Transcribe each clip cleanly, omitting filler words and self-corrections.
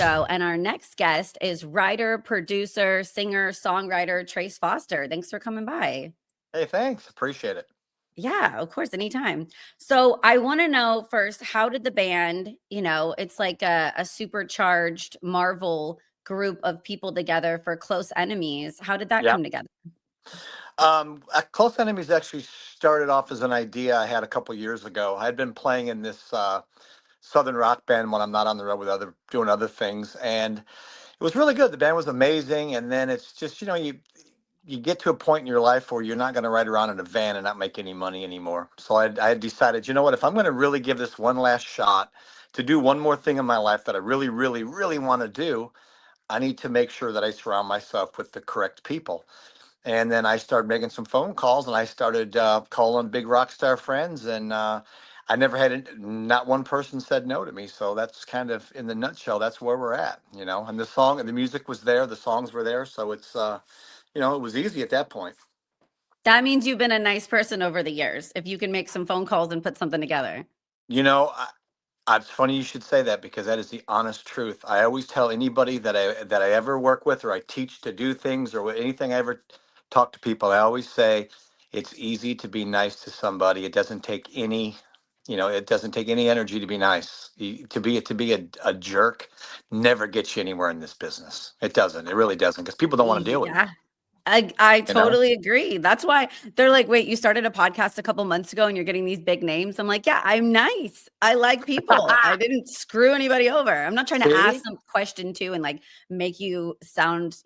show. And our next guest is writer, producer, singer, songwriter Trace Foster. Thanks for coming by. Hey, thanks. Appreciate it. Yeah, of course, anytime. So I want to know first, how did the band, it's like a supercharged Marvel group of people together for Close Enemies. How did that Yeah. come together? Close Enemies actually started off as an idea I had a couple years ago. I had been playing in this southern rock band when I'm not on the road with doing other things, and it was really good. The band was amazing, and then it's just you get to a point in your life where you're not going to ride around in a van and not make any money anymore. So I had decided, you know what, if I'm going to really give this one last shot to do one more thing in my life that I really, really, really want to do, I need to make sure that I surround myself with the correct people. And then I started making some phone calls, and I started calling big rock star friends, and I never had not one person said no to me. So that's kind of in the nutshell. That's where we're at, And the song and the music was there, the songs were there, so it's it was easy at that point. That means you've been a nice person over the years, if you can make some phone calls and put something together. You know, it's funny you should say that because that is the honest truth. I always tell anybody that I ever work with or I teach to do things or anything I ever talk to people, I always say it's easy to be nice to somebody. It doesn't take any, it doesn't take any energy to be nice. To be a jerk never gets you anywhere in this business. It doesn't. It really doesn't because people don't want to deal with you. Yeah. I You know? totally agree. That's why they're like, wait, you started a podcast a couple months ago and you're getting these big names. I'm like, yeah, I'm nice. I like people. I didn't screw anybody over. I'm not trying to ask See? some question too and like make you sound,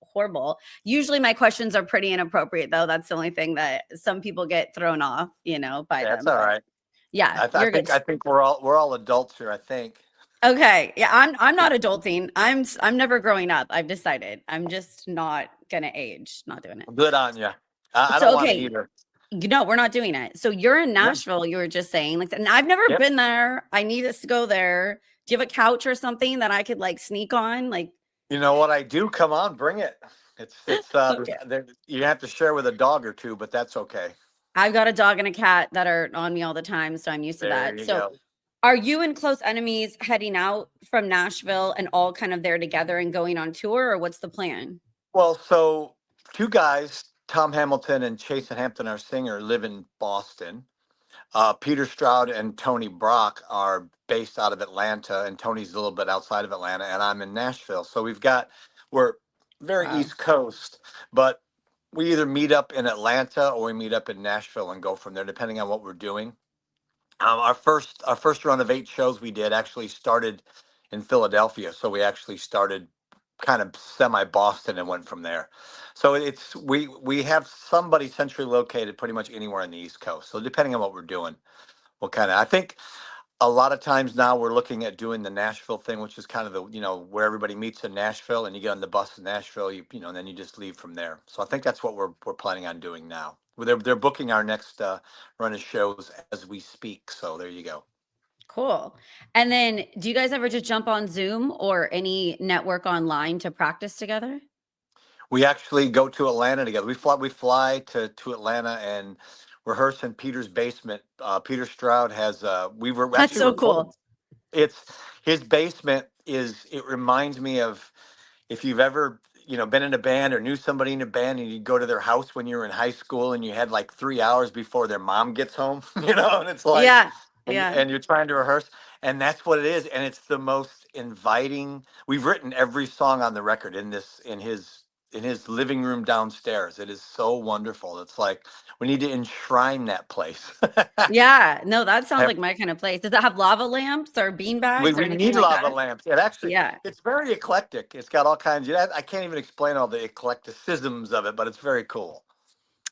horrible. Usually my questions are pretty inappropriate though. That's the only thing that some people get thrown off, by That's them. all But right. yeah, I you're good. think I think we're all adults here. I think. Okay. Yeah, I'm not adulting. I'm never growing up. I've decided. I'm just not gonna age. Not doing it. Good on you. I So don't want to okay, either. we're not doing it. So you're in Yeah. Nashville, you were just saying, like, and I've never Yep. been there. I need us to go there. Do you have a couch or something that I could like sneak on? Like, You know what I do? Come on, bring it. okay. You have to share with a dog or two, but that's okay. I've got a dog and a cat that are on me all the time, so I'm used to There that. you So go. are you and Close Enemies heading out from Nashville and all kind of there together and going on tour, or what's the plan? Well, so two guys, Tom Hamilton and Chasen Hampton, our singer, live in Boston. Peter Stroud and Tony Brock are based out of Atlanta, and Tony's a little bit outside of Atlanta, and I'm in Nashville. So we're very Wow. East Coast, but we either meet up in Atlanta or we meet up in Nashville and go from there, depending on what we're doing. Our first run of 8 shows we did actually started in Philadelphia, so we actually started kind of semi Boston and went from there. So we have somebody centrally located pretty much anywhere on the East Coast. So depending on what we're doing, what kind of I think a lot of times now we're looking at doing the Nashville thing, which is kind of the where everybody meets in Nashville, and you get on the bus in Nashville, and then you just leave from there. So I think that's what we're planning on doing now. They're booking our next run of shows as we speak. So there you go. Cool. And then do you guys ever just jump on Zoom or any network online to practice together? We actually go to Atlanta together. We fly to Atlanta and rehearse in Peter's basement. Peter Stroud has we were That's actually so recording. cool. It's his basement is it reminds me of if you've ever been in a band or knew somebody in a band and you go to their house when you were in high school and you had like 3 hours before their mom gets home, and it's like Yeah. and, Yeah. and you're trying to rehearse, and that's what it is, and it's the most inviting. We've written every song on the record in his living room downstairs. It is so wonderful. It's like we need to enshrine that place. Yeah. No, that sounds Have- like my kind of place. Does it have lava lamps or bean we, bags or we anything need like lava that? lamps. It actually Yeah. it's very eclectic. It's got all kinds. I can't even explain all the eclecticisms of it, but it's very cool.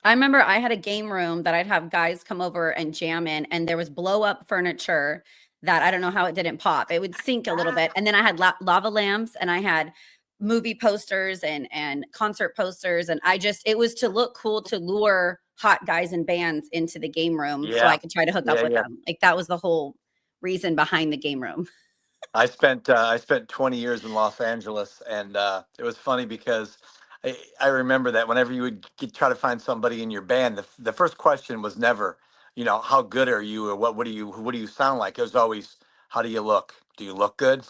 I remember I had a game room that I'd have guys come over and jam in, and there was blow up furniture that I don't know how it didn't pop. It would sink a little bit. And then I had lava lamps and I had movie posters and concert posters. And it was to look cool to lure hot guys and bands into the game room so I Yeah, could try to hook up yeah, with yeah. them. Like that was the whole reason behind the game room. I spent 20 years in Los Angeles, and it was funny because I remember that whenever you would try to find somebody in your band, the first question was never, how good are you or what do you sound like? It was always How do you look? Do you look good?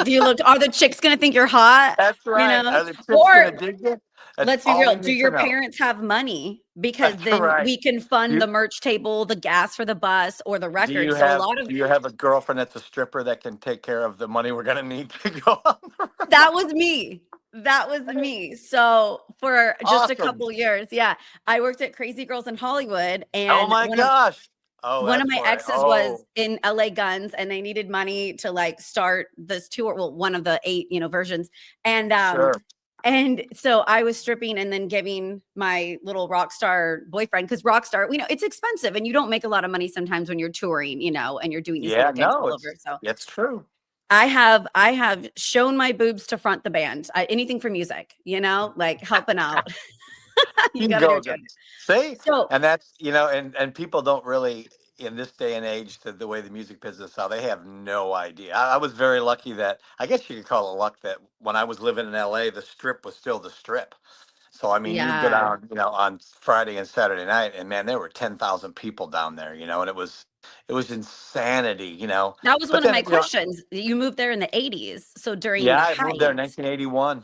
Do you look? Are the chicks gonna think you're hot? That's You right. know, Are the chicks gonna or dig you? That's let's be all real. we Do need to your know. parents have money? Because That's then right. we can Do fund you, the merch table, the gas for the bus, or the do you record. So a have lot of do you have a girlfriend that's a stripper that can take care of the money we're gonna need to go on the that was me. That was road? me. So for just a Awesome. couple years, yeah, I worked at Crazy Girls in Hollywood, Oh and my gosh. Oh, one of that's my why. exes was Oh, in LA Guns, and they needed money to like start this tour. Well, one of the 8, versions. sure. And so I was stripping and then giving my little rock star boyfriend, because rock star, it's expensive and you don't make a lot of money sometimes when you're touring, and you're doing these Yeah, little gigs no, all over. So it's true. I have shown my boobs to front the band. Anything for music, like helping out. You You can got to do go what you there. got to do. See? So And that's, and people don't really, in this day and age, the way the music business how they have no idea. I was very lucky that, I guess you could call it luck, that when I was living in LA, the strip was still the strip. So I mean, you'd go yeah, down, on Friday and Saturday night, and man, there were 10,000 people down there, and it was insanity. that was But one of then, my questions. You moved there in the 80s, so during yeah, the I moved there in height. 1981.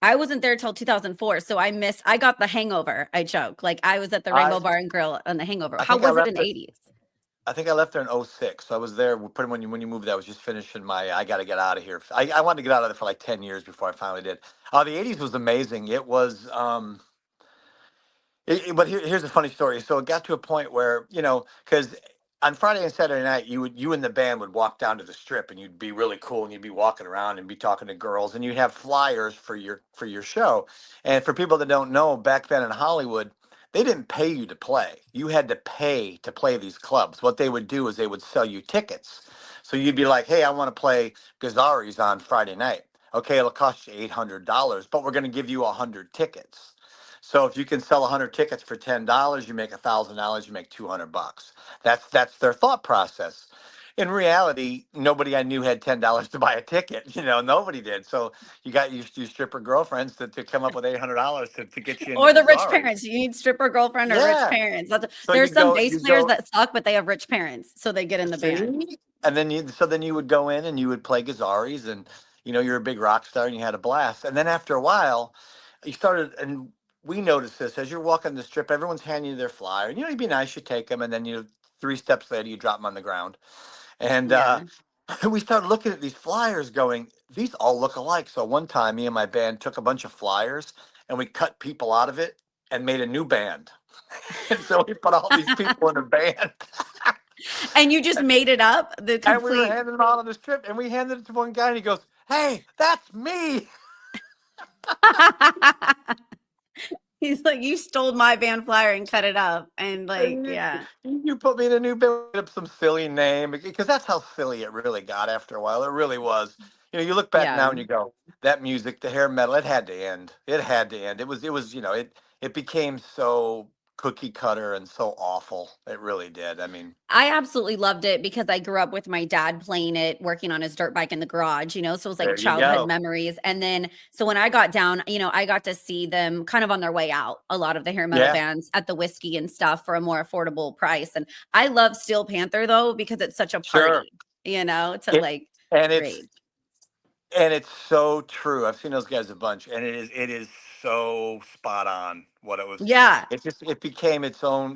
I wasn't there till 2004, so I got the hangover. I joke. Like I was at the I Rainbow Bar and Grill on the hangover. I How think I was it in left the it. 80s? I think I left there in '06. So I was there pretty when you moved. I was just finishing my. I got to get out of here. I wanted to get out of there for like 10 years before I finally did. The '80s was amazing. It was. But here's a funny story. So it got to a point where, because on Friday and Saturday night, you and the band would walk down to the strip, and you'd be really cool, and you'd be walking around and be talking to girls, and you'd have flyers for your show. And for people that don't know, back then in Hollywood, they didn't pay you to play. You had to pay to play these clubs. What they would do is they would sell you tickets. So you'd be like, "Hey, I want to play Gazzari's on Friday night. Okay, it'll cost you $800, but we're going to give you 100 tickets." So if you can sell 100 tickets for $10, you make $1,000. You make $200. That's their thought process. In reality, nobody I knew had $10 to buy a ticket. Nobody did. So you got your stripper girlfriends to come up with $800 to get you into Or the rich Gazzari's. parents. You need stripper girlfriend or rich Yeah. parents. So There's you some go, bass you players go. that suck, but they have rich parents, so they get in the band. See? And then you would go in and you would play Gazzari's, and you're a big rock star and you had a blast. And then after a while, you started, and we noticed this as you're walking the strip, everyone's handing you their flyer. And you'd be nice, you take them, and then 3 steps later you drop them on the ground. And Yeah. we started looking at these flyers, going, these all look alike. So one time, me and my band took a bunch of flyers and we cut people out of it and made a new band. And so we put all these people in a band. And you just made it up, the And we were complete. handing them out on the strip, and we handed it to one guy, and he goes, "Hey, that's me." He's like, you stole my band flyer and cut it up. And like, And yeah. you put me in a new band, made up some silly name, because that's how silly it really got after a while. It really was. You look back Yeah. now and you go, that music, the hair metal, it had to end. It had to end. It was, it became so cookie cutter and so awful. It really did. I mean, I absolutely loved it because I grew up with my dad playing it, working on his dirt bike in the garage, so it was like there you childhood go. memories. And then, so when I got down, I got to see them kind of on their way out, a lot of the hair metal Yeah, bands at the whiskey and stuff for a more affordable price. And I love Steel Panther though, because it's such a sure. party, to It, like and it's rage. And it's so true. I've seen those guys a bunch, and it is so spot on what it was. Yeah. It became its own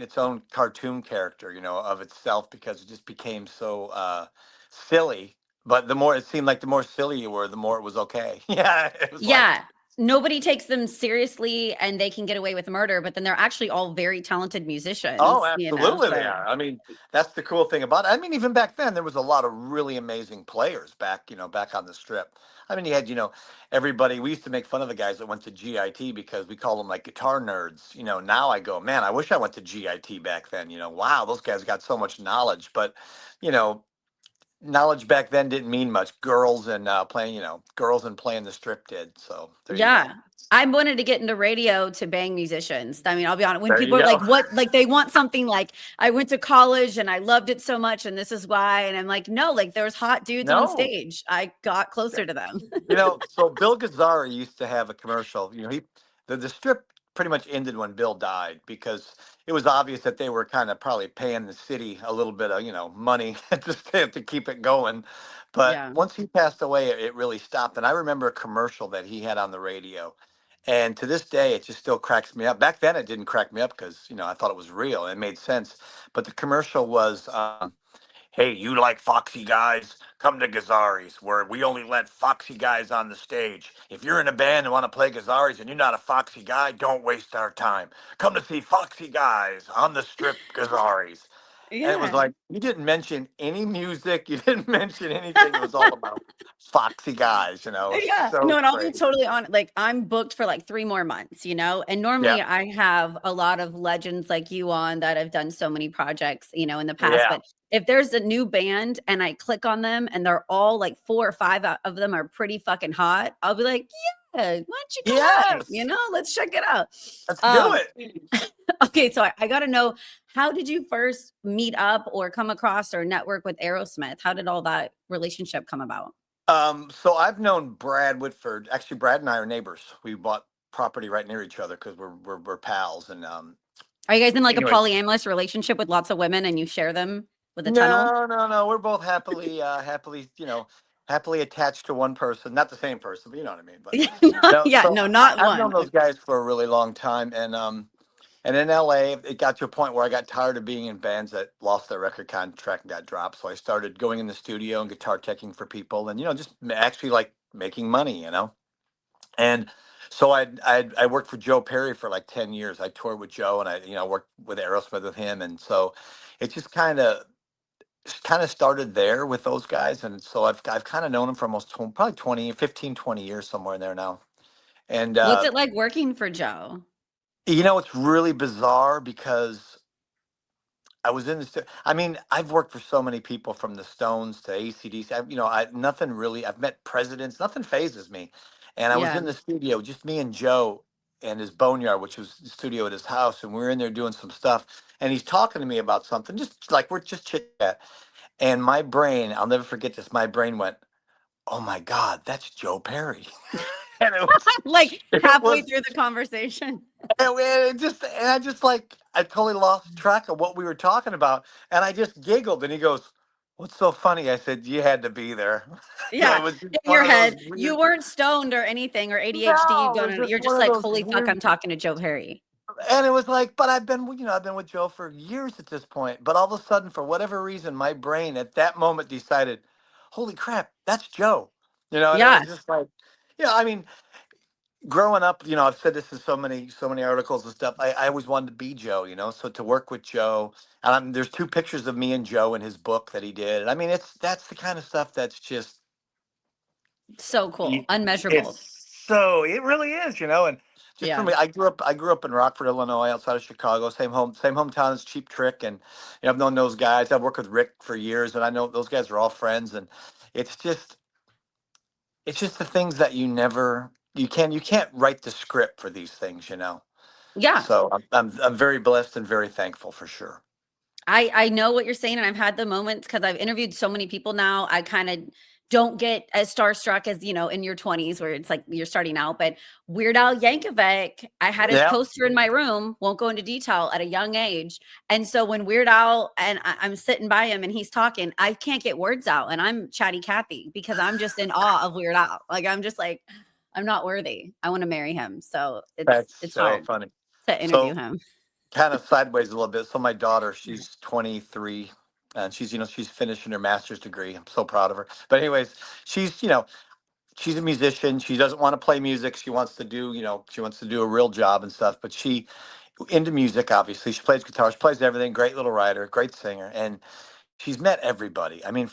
cartoon character, of itself, because it just became so silly. But the more it seemed like the more silly you were, the more it was okay. Yeah, it was like, Yeah. Nobody takes them seriously and they can get away with murder, but then they're actually all very talented oh, musicians. absolutely they So are. I mean, that's the cool thing about it. I mean, even back then, there was a lot of really amazing players back on the strip. I mean, you had, everybody. We used to make fun of the guys that went to GIT because we call them like guitar nerds. Now I go, man, I wish I went to GIT back then. Wow, those guys got so much knowledge. But, you know, knowledge back then didn't mean much. Girls and playing the strip did. So there you go. yeah. I wanted to get into radio to bang musicians. I mean, I'll be honest. When There you people are like, go. what, like they want something like, I went to college and I loved it so much and this is why. And I'm like, no, like there's hot dudes on No. stage. I got closer to them. So Bill Gazzara used to have a commercial. The strip pretty much ended when Bill died, because it was obvious that they were kind of probably paying the city a little bit of, money to keep it going. But Yeah. once he passed away, it really stopped. And I remember a commercial that he had on the radio. And to this day, it just still cracks me up. Back then, it didn't crack me up because, I thought it was real. It made sense. But the commercial was, hey, you like foxy guys? Come to Gazzari's, where we only let foxy guys on the stage. If you're in a band and want to play Gazzari's and you're not a foxy guy, don't waste our time. Come to see foxy guys on the strip Gazzari's. And it was Yeah. like, you didn't mention any music, you didn't mention anything. It was all about foxy guys, It was Yeah. so No, and I'll be crazy. totally on like I'm booked for like 3 more months, and Yeah. normally I have a lot of legends like you on that have done so many projects, in the past, Yeah. but if there's a new band and I click on them and they're all like 4 or 5 of them are pretty fucking hot, I'll be like, "Yeah, why don't you come on? Yes. Let's check it out." Let's do Um, it. okay, so I gotta know, how did you first meet up or come across or network with Aerosmith? How did all that relationship come about? So I've known Brad Whitford. Actually, Brad and I are neighbors. We bought property right near each other because we're pals. And Are you guys in like a anyways, polyamorous relationship with lots of women and you share them with a tunnel? no, no, no. We're both happily attached to one person. Not the same person, but you know what I mean. But no. Yeah, So no, not I've known one. those guys for a really long time, and in LA, it got to a point where I got tired of being in bands that lost their record contract and got dropped. So I started going in the studio and guitar teching for people, and just actually like making money. And so I worked for Joe Perry for like 10 years. I toured with Joe, and I worked with Aerosmith with him, and so it just kind of started there with those guys. And so I've kind of known them for almost probably 20 years, somewhere in there now. And What's it like working for Joe? it's really bizarre because I was in the I mean, I've worked for so many people, from the Stones to AC/DC. Nothing really. I've met presidents. Nothing phases me. And I was Yeah, in the studio, just me and Joe, and his Boneyard, which was the studio at his house, and we were in there doing some stuff. And he's talking to me about something, just like we're just chit chat. And my brain, I'll never forget this. My brain went, "Oh my God, that's Joe Perry," and like it halfway was through the conversation. and I just like I totally lost track of what we were talking about, and I just giggled. And he goes, "What's so funny?" I said, "You had to be there." It Yeah, was just in one your of those head, weird. you weren't stoned or anything or ADHD, No, it was just you're one just of like, those "Holy fuck, weird. I'm talking to Joe Perry." And it was like, but I've been with Joe for years at this point. But all of a sudden, for whatever reason, my brain at that moment decided, "Holy crap, that's Joe." And it Yeah, was just like, I mean, growing up, I've said this in so many articles and stuff. I always wanted to be Joe, So to work with Joe, and there's two pictures of me and Joe in his book that he did. And I mean, that's the kind of stuff that's just so cool, unmeasurable. it really is, And just for Yeah. me, I grew up in Rockford, Illinois, outside of Chicago, same hometown as Cheap Trick, and I've known those guys. I've worked with Rick for years, and I know those guys are all friends, and it's just it's just the things that you can't write the script for these things. Yeah. So I'm very blessed and very thankful for sure. I know what you're saying, and I've had the moments because I've interviewed so many people now. I kind of don't get as starstruck as in your 20s where it's like you're starting out. But Weird Al Yankovic, I had his Yeah, poster in my room. Won't go into detail at a young age, and so when Weird Al and I'm sitting by him and he's talking, I can't get words out, and I'm chatty Cathy because I'm just in awe of Weird Al. Like I'm just like I'm not worthy. I want to marry him, so that's it's so hard funny. to interview So him. kind of sideways a little bit. So my daughter, she's 23, and she's finishing her master's degree. I'm so proud of her. But anyways, she's a musician. She doesn't want to play music. She wants to do a real job and stuff. But she into music, obviously. She plays guitar. She plays everything. Great little writer. Great singer. And she's met everybody. I mean,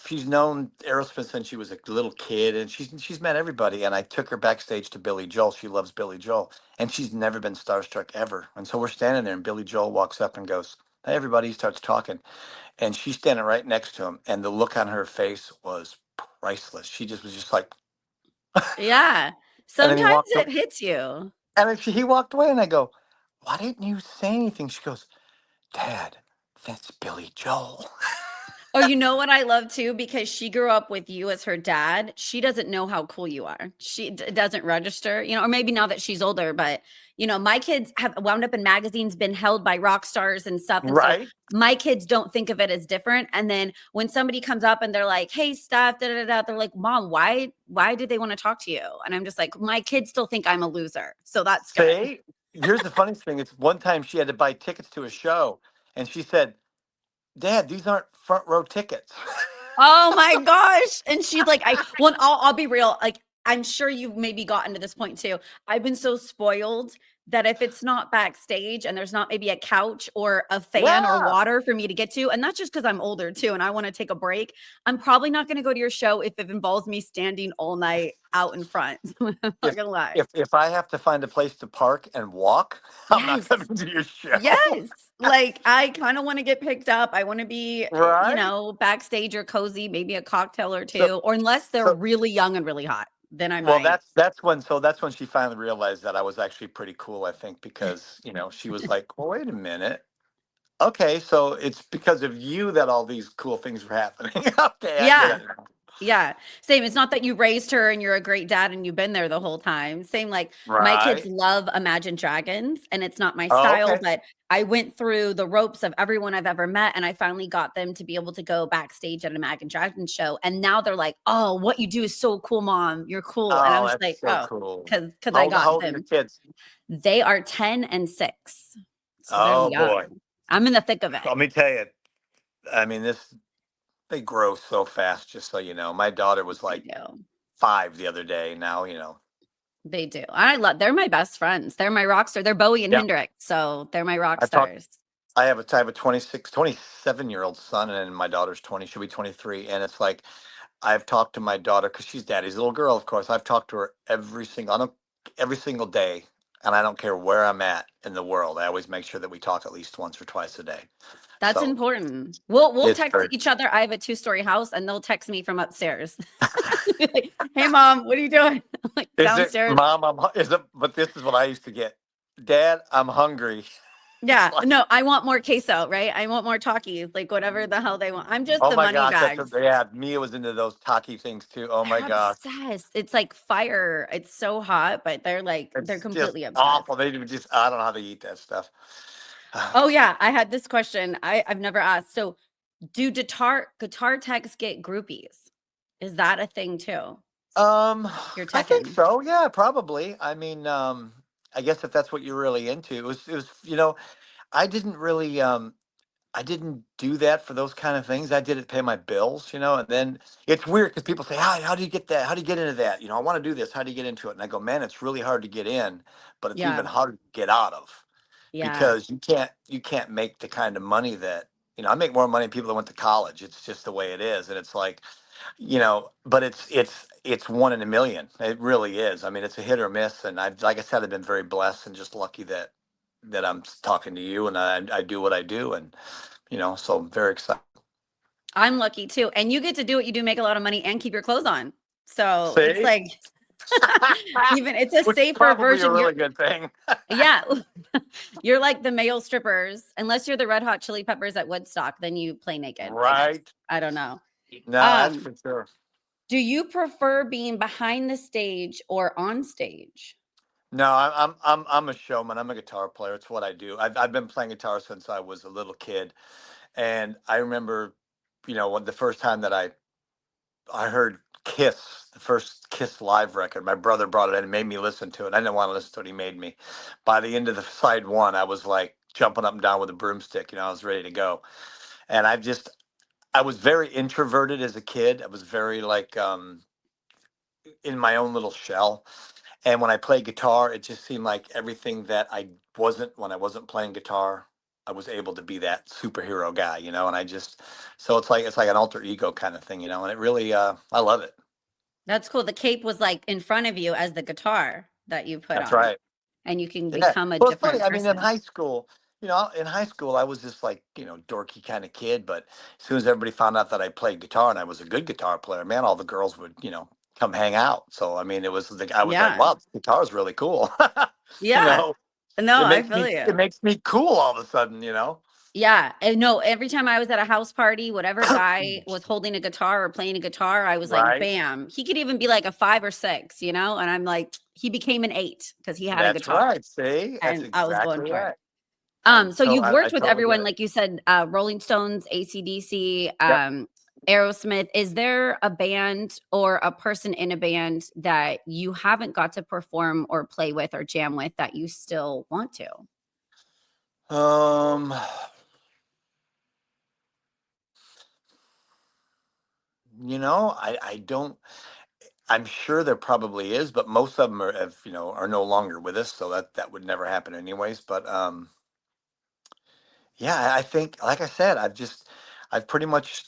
she's known Aerosmith since she was a little kid, and she's met everybody. And I took her backstage to Billy Joel. She loves Billy Joel, and she's never been starstruck ever. And so we're standing there, and Billy Joel walks up and goes, "Hey, everybody!" He starts talking, and she's standing right next to him, and the look on her face was priceless. She just was just like, Yeah. and then he Sometimes walked, it hits you. and then he walked away, and I go, "Why didn't you say anything?" She goes, "Dad, that's Billy Joel." Oh, you know what I love too? Because she grew up with you as her dad. She doesn't know how cool you are. It doesn't register, or maybe now that she's older, but my kids have wound up in magazines, been held by rock stars and stuff. And so Right? my kids don't think of it as different. And then when somebody comes up and they're like, "Hey, Steph," da, da, da, they're like, "Mom, why did they want to talk to you?" And I'm just like, my kids still think I'm a loser. So that's good. See, here's the funniest thing. It's one time she had to buy tickets to a show, and she said, "Dad, these aren't front row tickets." Oh my gosh. And she's like, I'll be real. Like, I'm sure you've maybe gotten to this point too. I've been so spoiled that if it's not backstage and there's not maybe a couch or a fan or Yeah. water for me to get to, and that's just because I'm older too and I want to take a break, I'm probably not going to go to your show if it involves me standing all night out in front. I'm not If gonna lie. if I have to find a place to park and walk, I'm not Yes. coming to your show. Yes. Like I kind of want to get picked up. I want to be, Right? backstage or cozy, maybe a cocktail or So two, or unless they're so really young and really hot, then I well, might. that's when she finally realized that I was actually pretty cool, I think, because, she was like, "Well, wait a minute. Okay, so it's because of you that all these cool things were happening." Okay, I get Yeah. it now. Yeah. Same. It's not that you raised her and you're a great dad and you've been there the whole time. Same, like my kids Right. love Imagine Dragons and it's not my Oh, style, okay. but I went through the ropes of everyone I've ever met and I finally got them to be able to go backstage at an Imagine Dragons show. And now they're like, "Oh, what you do is so cool, Mom. You're cool." And I'm Oh, just that's like, so "Oh, cool. because I got How old are your them." kids? They are 10 and 6. So they're Oh young. boy. I'm in the thick of it. Let me tell you, I mean, they grow so fast, just so you know. My daughter was They like do. 5 the other day. Now, They do. They're my best friends. They're my rock star. They're Bowie and yeah. Hendrix. So they're my rock I talked stars. I have a 27-year-old son, and my daughter's 20. She'll be 23. And it's like, I've talked to my daughter because she's daddy's little girl, of course. I've talked to her every single day. And I don't care where I'm at in the world. I always make sure that we talk at least once or twice a day. That's So important. We'll it's text very, each other. I have a 2-story house and they'll text me from upstairs. Like, "Hey Mom, what are you doing?" I'm like, is it, "Downstairs." Mom? Is it, but this is what I used to get. Dad, I'm hungry. It's Yeah. like, No, I want more queso, right? I want more Takis, like whatever the hell they want. I'm just oh the my money gosh, bags. yeah, Mia was into those Taki things too. Oh my They're gosh. obsessed. It's like fire. It's so hot, but they're It's just completely obsessed. awful. They do just, I don't know how they eat that stuff. Oh yeah, I had this question. I've never asked. So, do guitar techs get groupies? Is that a thing too? Um, You're I think teching. so. Yeah, probably. I mean, I guess if that's what you're really into, I didn't really, I didn't do that for those kind of things. I did it to pay my bills, and then it's weird because people say, how do you get that? How do you get into that? I want to do this. How do you get into it? And I go, man, it's really hard to get in, but it's even Yeah. harder to get out of Yeah. because you can't make the kind of money that, I make more money than people that went to college. It's just the way it is. And it's like, but it's one in a million. It really is. I mean, it's a hit or miss. And like I said, I've been very blessed and just lucky that I'm talking to you and I do what I do. And, so I'm very excited. I'm lucky too. And you get to do what you do, make a lot of money and keep your clothes on. So, it's See? like even it's a Which is safer probably a version. really good thing. Yeah. You're like the male strippers. Unless you're the Red Hot Chili Peppers at Woodstock, then you play naked, I guess. Right. I don't know. No, that's Um, for sure. do you prefer being behind the stage or on stage? No, I'm a showman. I'm a guitar player. It's what I do. I've been playing guitar since I was a little kid, and I remember, when the first time that I heard Kiss, the first Kiss live record. My brother brought it in and made me listen to it. I didn't want to listen to it. He made me. By the end of the side one, I was like jumping up and down with a broomstick. I was ready to go. And I was very introverted as a kid. I was very like in my own little shell. And when I played guitar, it just seemed like everything that I wasn't when I wasn't playing guitar. I was able to be that superhero guy, and so it's like an alter ego kind of thing, and it really I love it. That's cool. The cape was like in front of you as the guitar that you put That's on, right. and you can Yeah. become a Well, it's funny. different I mean, in person. high school, I was just like, dorky kind of kid. But as soon as everybody found out that I played guitar and I was a good guitar player, man, all the girls would, come hang out. So, I mean, I was like, Yeah. wow, this guitar is really cool. you Yeah. know, No, it I makes feel me, it you. makes me cool all of a sudden. Yeah, and no, every time I was at a house party, whatever guy was holding a guitar or playing a guitar, I was like, Right? bam. He could even be like a 5 or 6, you know, and I'm like, he became an 8 because he had a That's guitar, right. See, that's and I was going exactly for it. right. I So you've I worked with totally get everyone, it. like you said, Rolling Stones, AC/DC, Yep. Aerosmith. Is there a band or a person in a band that you haven't got to perform or play with or jam with that you still want to? Um, I don't. I'm sure there probably is, but most of them are no longer with us, so that would never happen anyways. But yeah, I think, like I said, I've pretty much,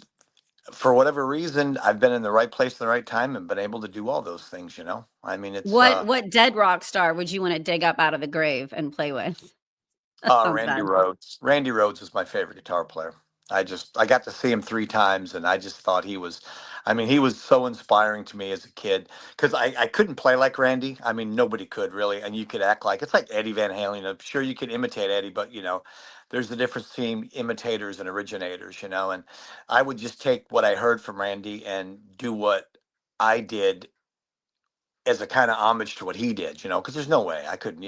for whatever reason, I've been in the right place at the right time and been able to do all those things. I mean, it's What dead rock star would you wanna dig up out of the grave and play with? That sounds Randy bad. Rhoads. Randy Rhoads is my favorite guitar player. I got to see him 3 times, and I just thought he was. I mean, he was so inspiring to me as a kid because I couldn't play like Randy. I mean, nobody could really, and you could act like it's like Eddie Van Halen. Sure, you could imitate Eddie, but there's a difference between imitators and originators. And I would just take what I heard from Randy and do what I did as a kind of homage to what he did, because there's no way I couldn't.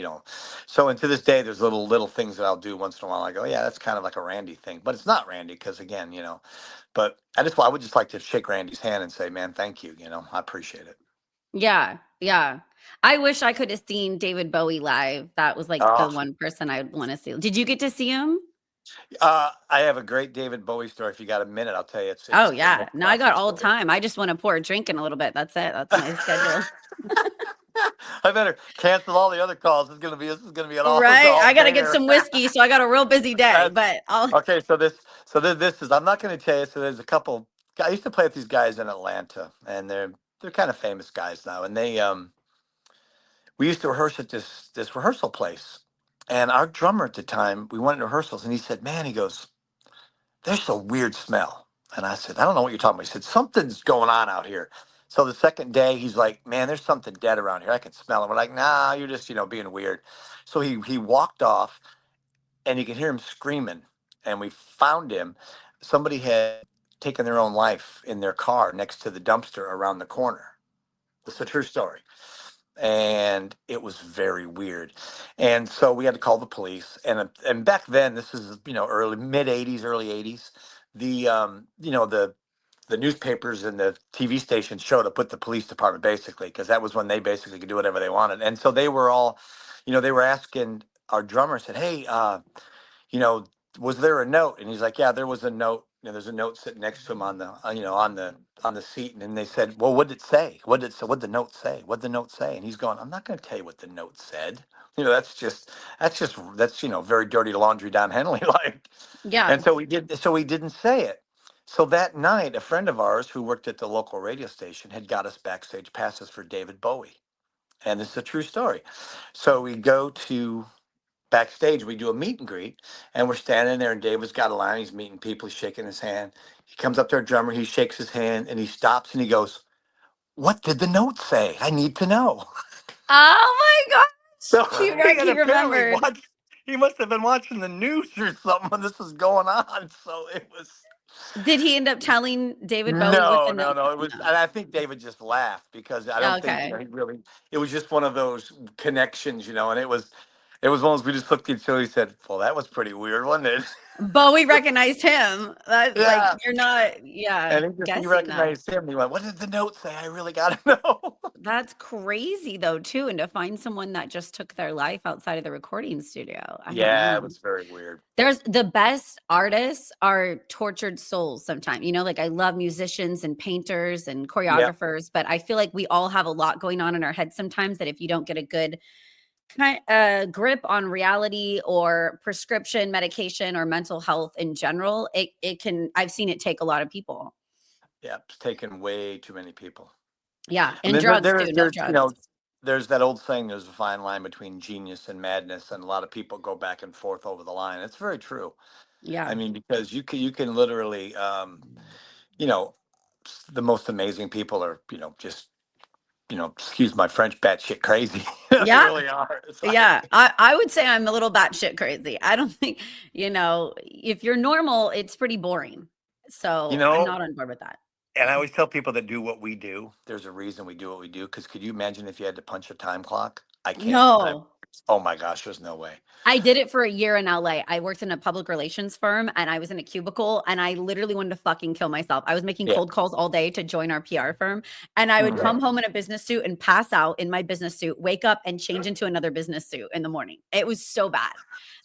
So, and to this day, there's little things that I'll do once in a while. I go, yeah, that's kind of like a Randy thing, but it's not Randy because again. But I would just like to shake Randy's hand and say, man, thank you. I appreciate it. Yeah, yeah. I wish I could have seen David Bowie live. That was, like, the Oh, one person I would wanna see. Did you get to see him? I have a great David Bowie story. If you got a minute, I'll tell you. It's Oh, the yeah. most No, I got classic all story. time. I just wanna pour a drink in a little bit. That's it. That's my schedule. I better cancel all the other calls. This is gonna be an all Right? all I gotta get banger. some whiskey, so I got a real busy day, That's but I'll okay. So this is. I'm not going to tell you. So there's a couple. I used to play with these guys in Atlanta, and they're kind of famous guys now. And we used to rehearse at this rehearsal place. And our drummer at the time, we went to rehearsals, and he said, "Man," he goes, "there's a weird smell." And I said, "I don't know what you're talking about." He said, "Something's going on out here." So the second day, he's like, "Man, there's something dead around here. I can smell it." We're like, "Nah, you're just being weird." So he walked off, and you could hear him screaming. And we found him. Somebody had taken their own life in their car next to the dumpster around the corner. It's a true story. And it was very weird. And so we had to call the police. And back then, this is early mid '80s, early '80s. The newspapers and the TV stations showed up with the police department basically because that was when they basically could do whatever they wanted. And so they were all, they were asking our drummer, said, "Hey, you know, was there a note?" And he's like, "Yeah, there was a note. There's a note sitting next to him on the, on the seat." And then they said, "Well, what did it say? What did the note say? What did the note say?" And he's going, "I'm not going to tell you what the note said. That's very dirty laundry Don Henley like." yeah. And so he didn't say it. So that night, a friend of ours who worked at the local radio station had got us backstage passes for David Bowie. And this is a true story. So we go to backstage, we do a meet and greet, and we're standing there, and David's got a line. He's meeting people, he's shaking his hand. He comes up to our drummer, he shakes his hand, and he stops and he goes, "What did the note say? I need to know." Oh my gosh! So He apparently remembered. watched. He must have been watching the news or something when this was going on. So it was. Did he end up telling David Bowie what No, the no, note no. It was, no. and I think David just laughed because I don't think Okay. he really. It was just one of those connections. And it was one of those we just looked at each other. He said, "Well, that was pretty weird, wasn't it?" Bowie recognized him. That like, Yeah. you're not yeah, And he guessing that. recognized him. He went, "What did the note say? I really got to know." That's crazy though too, and to find someone that just took their life outside of the recording studio. I don't Yeah, it know. was very weird. There's the best artists are tortured souls sometimes. Like I love musicians and painters and Yeah, choreographers, but I feel like we all have a lot going on in our head sometimes that if you don't get a good grip on reality or prescription medication or mental health in general, it can I've seen it take a lot of people. yeah. It's taken way too many people. Yeah, I and mean, there, drugs there's too, no there's you drugs. know there's that old saying. There's a fine line between genius and madness, and a lot of people go back and forth over the line. It's very true. I Yeah. mean, because you can literally, you know, the most amazing people are just excuse my French, batshit crazy. They Yeah. really are. It's Yeah. like, I would say I'm a little batshit crazy. I don't think, if you're normal, it's pretty boring. you So I'm know, not on board with that. and Yeah. I always tell people that do what we do, there's a reason we do what we do. Because could you imagine if you had to punch a time clock? I can't. No. Oh my gosh, there's no way. I did it for a year in LA. I worked in a public relations firm and I was in a cubicle and I literally wanted to fucking kill myself. I was making Yeah. cold calls all day to join our PR firm. And I would come Mhm. home in a business suit and pass out in my business suit, wake up and change into another business suit in the morning. It was so bad.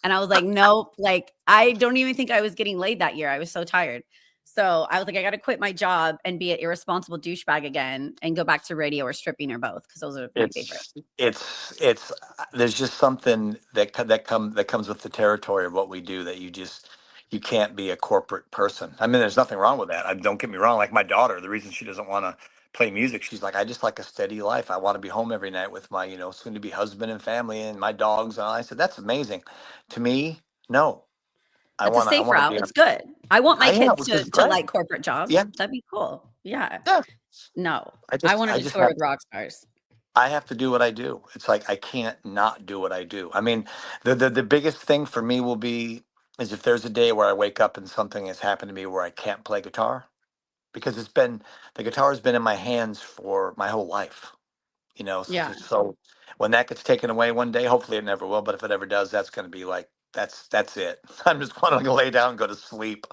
And I was like, nope, like I don't even think I was getting laid that year. I was so tired. So I was like, I got to quit my job and be an irresponsible douchebag again and go back to radio or stripping or both because those are my favorite. It's there's just something that comes with the territory of what we do that you can't be a corporate person. I mean, there's nothing wrong with that. Don't get me wrong. Like my daughter, the reason she doesn't want to play music, she's like, I just like a steady life. I want to be home every night with my soon to be husband and family and my dogs. And I said, that's amazing. To me, no. That's a I safe want to route. be. It's good. I want my I am, kids which to is to great. like corporate jobs. Yeah, That'd be cool. Yeah. yeah. No, I I just wanted I to just tour have with rock stars. I have to do what I do. It's like I can't not do what I do. I mean, the biggest thing for me will be is if there's a day where I wake up and something has happened to me where I can't play guitar because the guitar has been in my hands for my whole life. Yeah. So when that gets taken away one day, hopefully it never will, but if it ever does, that's going to be like that's it. I'm just want to lay down and go to sleep.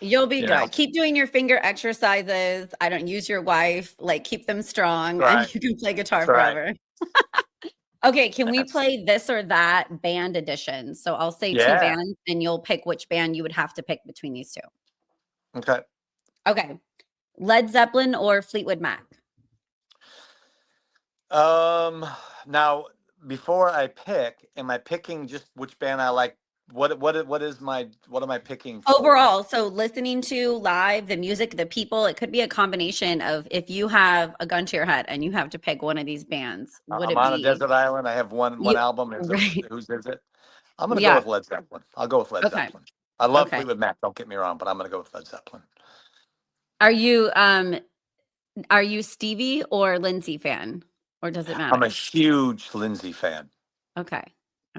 You'll be You know. good. Keep doing your finger exercises. I don't use your wife. Like keep them strong and Right. you can play guitar That's right. forever. Okay, can we That's play this or that band edition? So I'll say two yeah. bands and you'll pick which band you would have to pick between these two. Okay. Okay. Led Zeppelin or Fleetwood Mac? Um, Now before I pick, am I picking just which band I like? What am I picking for? Overall, so listening to live, the music, the people, it could be a combination of if you have a gun to your head and you have to pick one of these bands, would I'm it on a be desert island. I have one you? album. Right. Whose is it? I'm gonna go Yeah. with Led Zeppelin. I'll go with Led Okay. Zeppelin. I love Okay. Fleetwood Mac. Don't get me wrong, but I'm gonna go with Led Zeppelin. Are you are you Stevie or Lindsay fan? Or does it I'm a matter? huge Lindsay fan. Okay.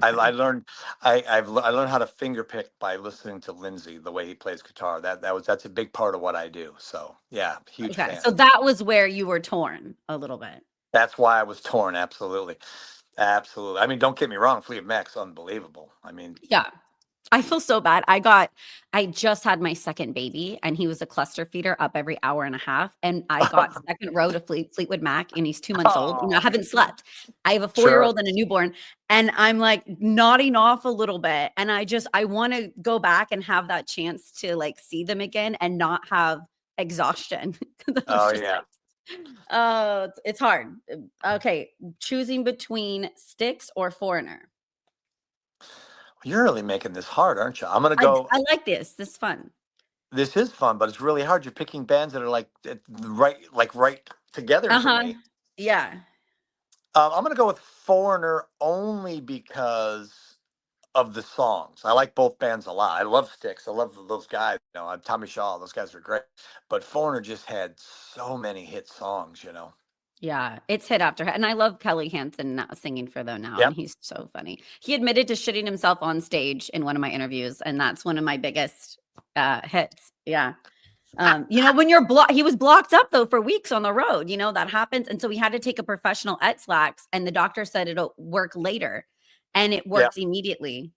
I Okay. learned I learned how to finger pick by listening to Lindsay the way he plays guitar. That's a big part of what I do. So yeah, huge Okay. fan. So that was where you were torn a little bit. That's why I was torn. Absolutely. Absolutely. I mean, don't get me wrong, Fleetwood Mac's unbelievable. I mean, Yeah. I feel so bad. I just had my second baby and he was a cluster feeder up every hour and a half. And I got second row to Fleetwood Mac and he's 2 months old. I oh, haven't slept. I have a 4 year sure. old and a newborn. And I'm like nodding off a little bit. And I want to go back and have that chance to like see them again and not have exhaustion. 'Cause I was Oh just yeah. like, oh, it's hard. Okay. Choosing between Sticks or Foreigner. You're really making this hard, aren't you? I'm gonna I, go. I like this. This is fun. This is fun, but it's really hard. You're picking bands that are right together for Uh-huh. me. Yeah. I'm gonna go with Foreigner only because of the songs. I like both bands a lot. I love Styx. I love those guys. Tommy Shaw. Those guys are great. But Foreigner just had so many hit songs. Yeah, it's hit after hit, and I love Kelly Hansen now singing for them now, and Yep. he's so funny. He admitted to shitting himself on stage in one of my interviews, and that's one of my biggest, hits. Yeah. When you're he was blocked up though for weeks on the road, that happens, and so he had to take a professional Ex-Lax, and the doctor said it'll work later, and it Yeah. worked immediately.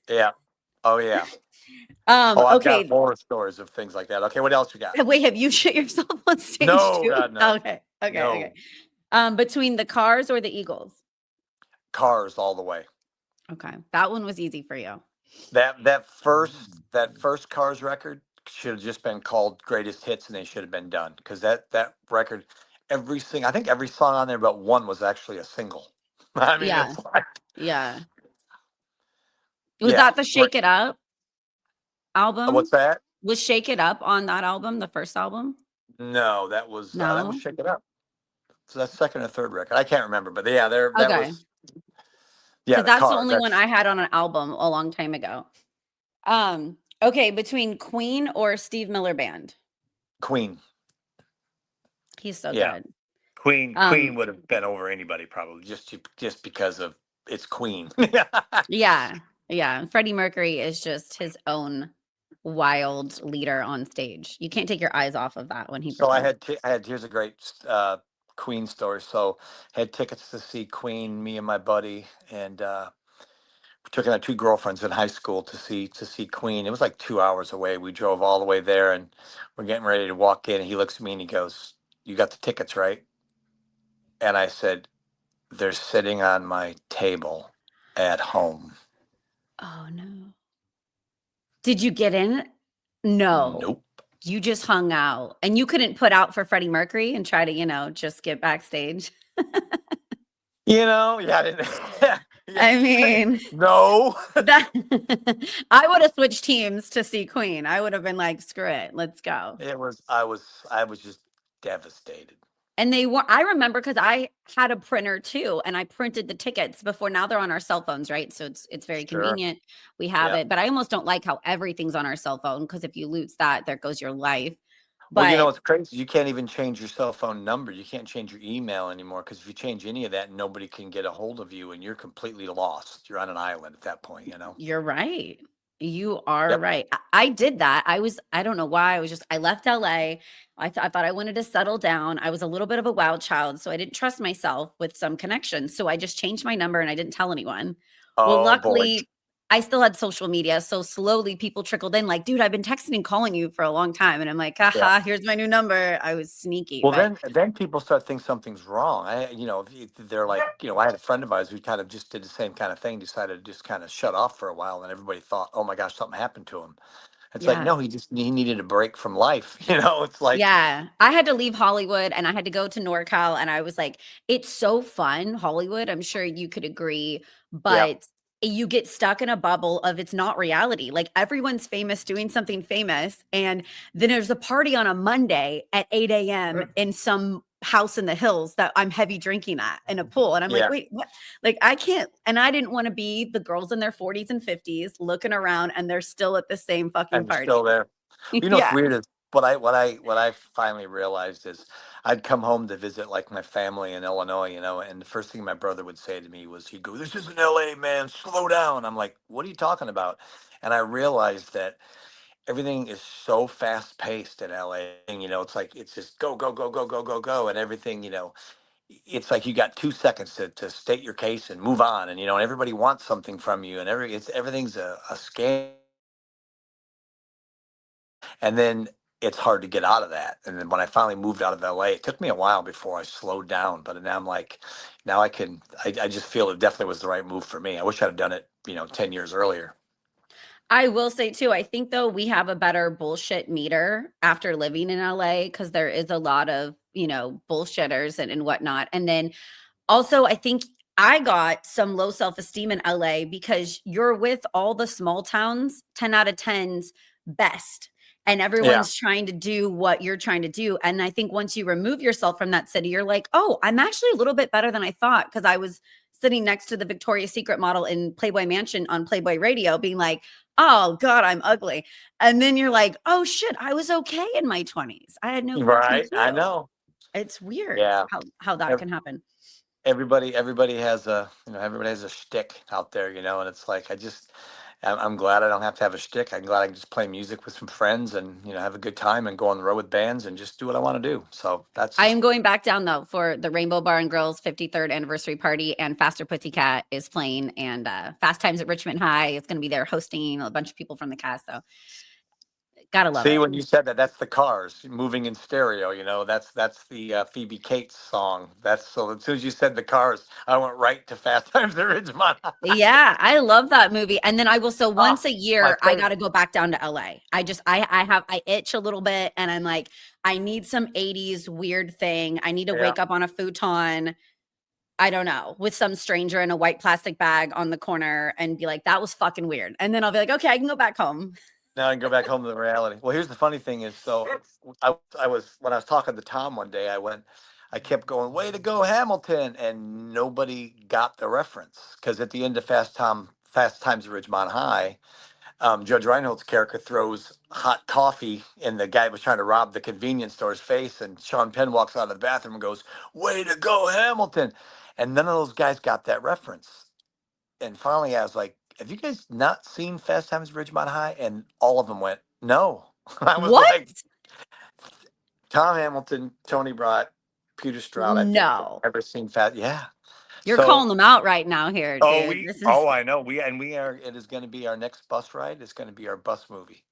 Yeah. Oh yeah. Oh, I've got Okay. horror stories of things like that. Okay, what else you got? Wait, have you shit yourself on stage No, too? God, no. Okay, okay, okay. No. Between the Cars or the Eagles? Cars all the way. Okay, that one was easy for you. That first Cars record should have just been called Greatest Hits, and they should have been done because that record, I think every song on there but one was actually a single. I mean, Yeah, it's like, yeah. Was yeah. that the Shake It Up What's album? that? Was Shake It Up on that album, the first album? No, that was No? Shake It Up. So that's second or third record. I can't remember, but yeah, there that Okay, was yeah, because the that's the Cars. only one That's I had on an album a long time ago. Okay, between Queen or Steve Miller Band? Queen. He's so Yeah, good. Queen Um, would have been over anybody probably just because of it's Queen. yeah, yeah. Freddie Mercury is just his own wild leader on stage. You can't take your eyes off of that when he So performs. I had here's a great Queen story. So had tickets to see Queen, me and my buddy, and we took our two girlfriends in high school to see Queen. It was like 2 hours away. We drove all the way there, and we're getting ready to walk in, and he looks at me and he goes, "You got the tickets, right?" And I said, "They're sitting on my table at home." Oh no. Did you get in? No. Nope. You just hung out and you couldn't put out for Freddie Mercury and try to, just get backstage? Yeah, I didn't. Yeah, I mean, no. that I would have switched teams to see Queen. I would have been like, "Screw it, let's go." I was just devastated. And they were I remember because I had a printer too, and I printed the tickets before. Now they're on our cell phones, right? So it's very Sure. convenient. We have Yeah. it, but I almost don't like how everything's on our cell phone because if you lose that, there goes your life. Well, But it's crazy. You can't even change your cell phone number. You can't change your email anymore because if you change any of that, nobody can get a hold of you, and you're completely lost. You're on an island at that point. you're right. You are Yep. right. I did that. I don't know why. I left LA. I thought I wanted to settle down. I was a little bit of a wild child, so I didn't trust myself with some connections. So I just changed my number and I didn't tell anyone. Well, Oh boy. luckily, I still had social media. So slowly people trickled in like, dude, I've been texting and calling you for a long time. And I'm like, Yeah. haha, here's my new number. I was sneaky, Well, but then people start think something's wrong. They're like, I had a friend of ours who kind of just did the same kind of thing, decided to just kind of shut off for a while, and everybody thought, oh my gosh, something happened to him. It's like, yeah. no, he needed a break from life. It's like, Yeah, I had to leave Hollywood and I had to go to NorCal and I was like, it's so fun, Hollywood. I'm sure you could agree, yeah, but you get stuck in a bubble of it's not reality. Like everyone's famous doing something famous. And then there's a party on a Monday at 8 a.m. in some house in the hills that I'm heavy drinking at in a pool. And I'm like, yeah, wait, what? Like I can't. And I didn't want to be the girls in their 40s and 50s looking around and they're still at the same fucking and you're party. still there. What's Yeah. weird is what I finally realized is I'd come home to visit like my family in Illinois, and the first thing my brother would say to me was he'd go, "This isn't LA, man. Slow down." I'm like, "What are you talking about?" And I realized that everything is so fast paced in LA. It's like it's just go, go, go, go, go, go, go, and everything. It's like you got 2 seconds to state your case and move on, and everybody wants something from you, and everything's a scam. And then it's hard to get out of that. And then when I finally moved out of LA, it took me a while before I slowed down. But now I'm like, now I just feel it definitely was the right move for me. I wish I'd have done it, 10 years earlier. I will say too, I think though we have a better bullshit meter after living in LA because there is a lot of, bullshitters and whatnot. And then also, I think I got some low self-esteem in LA because you're with all the small towns, 10 out of 10's best. And Yeah. everyone's trying to do what you're trying to do. And I think once you remove yourself from that city, you're like, oh, I'm actually a little bit better than I thought. Cause I was sitting next to the Victoria's Secret model in Playboy Mansion on Playboy Radio, being like, oh God, I'm ugly. And then you're like, oh shit, I was okay in my 20s. I had no fucking Right. I clue. know. It's weird Yeah. how that can happen. Everybody has everybody has a shtick out there, and it's like I'm glad I don't have to have a shtick. I'm glad I can just play music with some friends and have a good time and go on the road with bands and just do what I want to do. So that's I am just going back down though for the Rainbow Bar and Girls 53rd anniversary party, and Faster Pussycat is playing, and Fast Times at Richmond High is going to be there hosting a bunch of people from the cast. So gotta love see it. when you said that that's the Cars moving in stereo. That's the Phoebe Cates song. That's so as soon as you said the Cars, I went right to Fast Times at Ridgemont. Yeah, I love that movie. And then I will, so Oh, once a my year, I got to favorite. go back down to LA. I itch a little bit and I'm like, I need some 80s weird thing. I need to Yeah. wake up on a futon. I don't know, with some stranger in a white plastic bag on the corner and be like, that was fucking weird. And then I'll be like, okay, I can go back home. Now I can go back home to the reality. Well, here's the funny thing is, so I was when I was talking to Tom one day, I kept going, "Way to go, Hamilton," and nobody got the reference because at the end of Fast Times at Ridgemont High, Judge Reinhold's character throws hot coffee in the guy that was trying to rob the convenience store's face, and Sean Penn walks out of the bathroom and goes, "Way to go, Hamilton!" And none of those guys got that reference. And finally, I was like, "Have you guys not seen Fast Times at Ridgemont High?" And all of them went, "No." I was What? like, Tom Hamilton, Tony Brott, Peter Stroud. I think have No. ever seen Fast? Yeah. You're calling So, them out right now here, dude. This is I know we are. It is going to be our next bus ride. It's going to be our bus movie.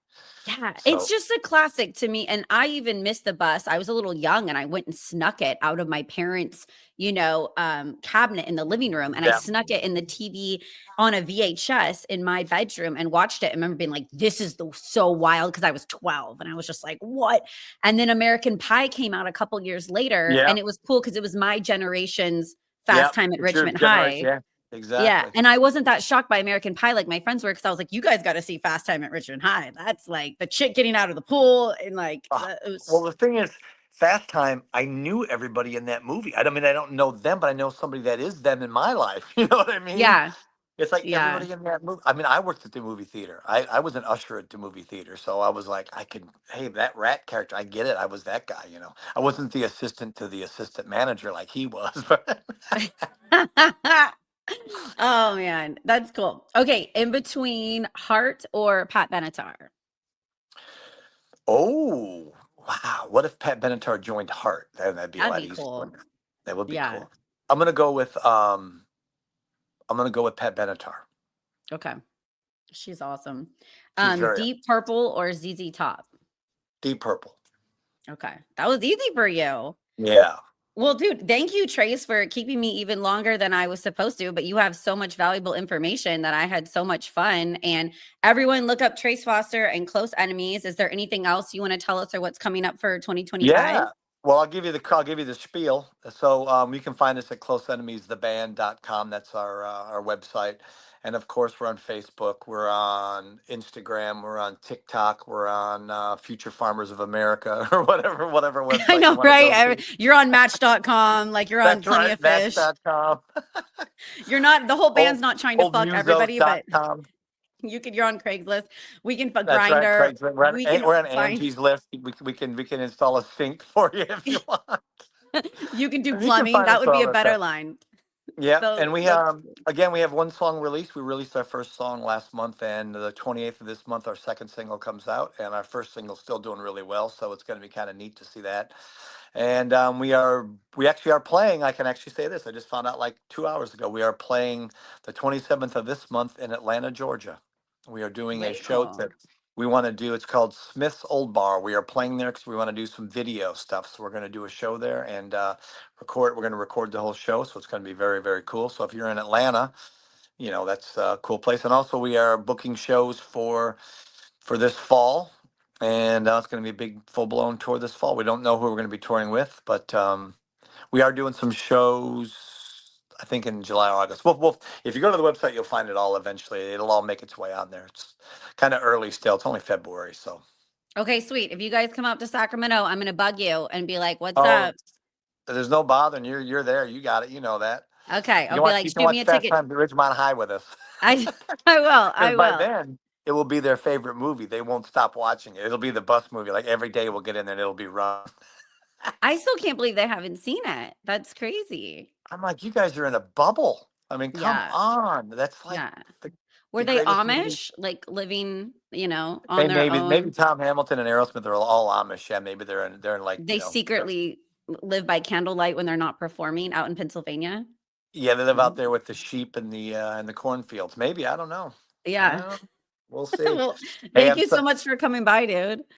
yeah, it's So just a classic to me. And I even missed the bus. I was a little young and I went and snuck it out of my parents', cabinet in the living room. And I yeah, snuck it in the TV on a VHS in my bedroom and watched it. I remember being like, this is so wild because I was 12 and I was just like, what? And then American Pie came out a couple years later yeah, and it was cool because it was my generation's yeah. Fast Time at It's your Richmond generation. High. Yeah, Yeah, exactly. and I wasn't that shocked by American Pie like my friends were because I was like, "You guys got to see Fast Time at Richmond High. That's like the chick getting out of the pool and like it Well, was." the thing is, Fast Time. I knew everybody in that movie. I don't mean I don't know them, but I know somebody that is them in my life. You know what I mean? Yeah, It's like yeah. everybody in that movie. I mean, I worked at the movie theater. I was an usher at the movie theater, so I was like, I could, hey, that rat character, I get it. I was that guy. I wasn't the assistant to the assistant manager like he was, but Oh man, that's cool. Okay, in between Hart or Pat Benatar? oh wow, what if Pat Benatar joined Heart? That'd be a That'd lot be easier. cool. Wouldn't it? That would be Yeah. cool. I'm gonna go with um, I'm gonna go with Pat Benatar. Okay. She's awesome. She's very Deep Purple or ZZ Top? Deep Purple. Okay. That was easy for you. Yeah. Well, dude, thank you, Trace, for keeping me even longer than I was supposed to. But you have so much valuable information that I had so much fun. And everyone, look up Trace Foster and Close Enemies. Is there anything else you want to tell us or what's coming up for 2025? Yeah. Well, I'll give you the spiel. So you can find us at closeenemiestheband.com. That's our website. And of course, we're on Facebook. We're on Instagram. We're on TikTok. We're on Future Farmers of America or whatever I website you know, want to right? go to. You're on Match.com, like you're on That's Plenty right. of Fish. Match.com. You're not, the whole band's Old not trying to fuck everybody, but oldmusos.com. you're on Craigslist. We can fuck That's right. Grinder. Craigslist. We can We're on find, Angie's List. We can install a sink for you if you want. you can do And you can plumbing. find That us would be all a that stuff. better line. Yeah, So and we that's again we have one song released. We released our first song last month, and the 28th of this month, our second single comes out, and our first single's still doing really well. So it's going to be kind of neat to see that. And we actually are playing. I can actually say this. I just found out like 2 hours ago. We are playing the 27th of this month in Atlanta, Georgia. We are doing a way show cool. that we want to do. It's called Smith's Old Bar. We are playing there because we want to do some video stuff. So we're going to do a show there and record. We're going to record the whole show. So it's going to be very, very cool. So if you're in Atlanta, that's a cool place. And also we are booking shows for this fall. And it's going to be a big full blown tour this fall. We don't know who we're going to be touring with, but we are doing some shows. I think in July or August. If you go to the website, you'll find it all eventually. It'll all make its way on there. It's kind of early still. It's only February, so. Okay, sweet. If you guys come up to Sacramento, I'm gonna bug you and be like, "What's Oh, up?" there's no bothering. You're there. You got it. You know that. Okay, You I'll can be watch. like, You can "Shoot watch me a Fast ticket." Times at Ridgemont High with us. I I will. Because I by will. then it will be their favorite movie. They won't stop watching it. It'll be the bus movie. Like every day we'll get in there and it'll be run. I still can't believe they haven't seen it. That's crazy. I'm like, you guys are in a bubble. I mean, come Yeah, on. That's like yeah. the, Were the they greatest movie. Amish, like living, on Hey, their maybe own? Tom Hamilton and Aerosmith are all Amish. Yeah, maybe they're in like They they're, secretly live by candlelight when they're not performing out in Pennsylvania. yeah, they live out Mhm. there with the sheep and the cornfields. Maybe I don't know. I Yeah. don't know. We'll see. Well, Hey, thank I'm you so so much for coming by, dude.